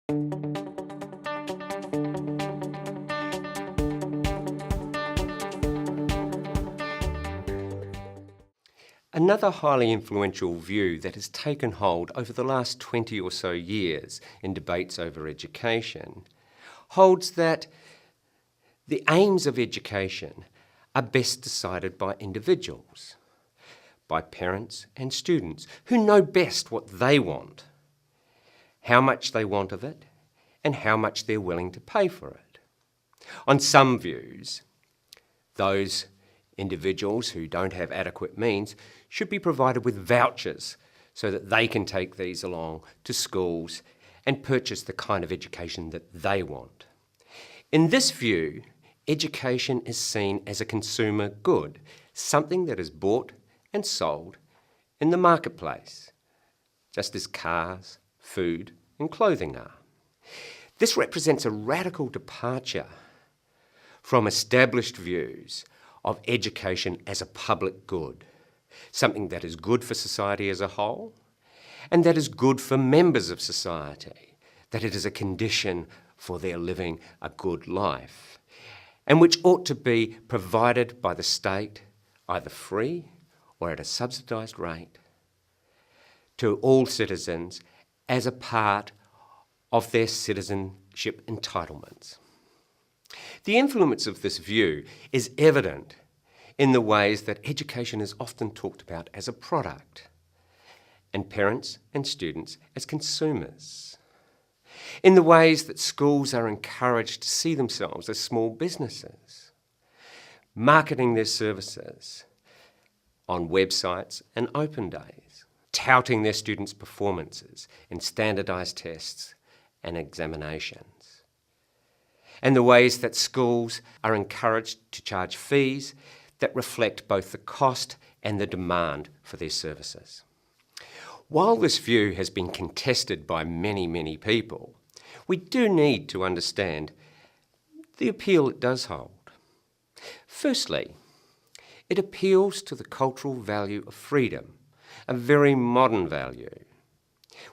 Another highly influential view that has taken hold over the last 20 or so years in debates over education holds that the aims of education are best decided by individuals, by parents and students who know best what they want, how much they want of it, and how much they're willing to pay for it. On some views, those individuals who don't have adequate means should be provided with vouchers so that they can take these along to schools and purchase the kind of education that they want. In this view, education is seen as a consumer good, something that is bought and sold in the marketplace, just as cars, food and clothing are. This represents a radical departure from established views of education as a public good, something that is good for society as a whole, and that is good for members of society, that it is a condition for their living a good life, and which ought to be provided by the state, either free or at a subsidised rate, to all citizens as a part of their citizenship entitlements. The influence of this view is evident in the ways that education is often talked about as a product, and parents and students as consumers, in the ways that schools are encouraged to see themselves as small businesses, marketing their services on websites and open days, touting their students' performances in standardised tests and examinations, and the ways that schools are encouraged to charge fees that reflect both the cost and the demand for their services. While this view has been contested by many people, we do need to understand the appeal it does hold. Firstly, it appeals to the cultural value of freedom, a very modern value.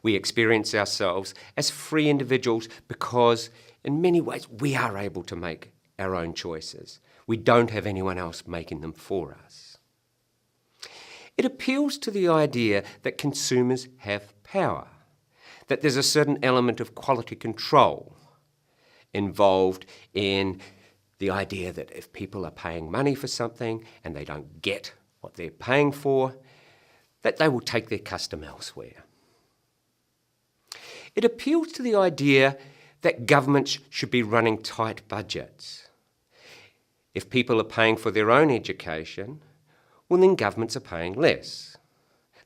We experience ourselves as free individuals because, in many ways, we are able to make our own choices. We don't have anyone else making them for us. It appeals to the idea that consumers have power, that there's a certain element of quality control involved in the idea that if people are paying money for something and they don't get what they're paying for, that they will take their custom elsewhere. It appeals to the idea that governments should be running tight budgets. If people are paying for their own education, well then governments are paying less.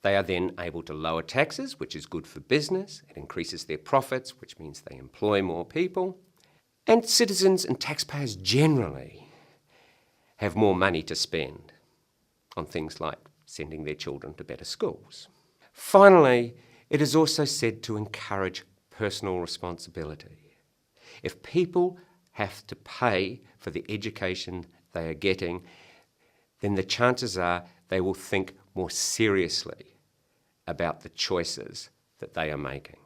They are then able to lower taxes, which is good for business. It increases their profits, which means they employ more people. And citizens and taxpayers generally have more money to spend on things like sending their children to better schools. Finally, it is also said to encourage personal responsibility. If people have to pay for the education they are getting, then the chances are they will think more seriously about the choices that they are making.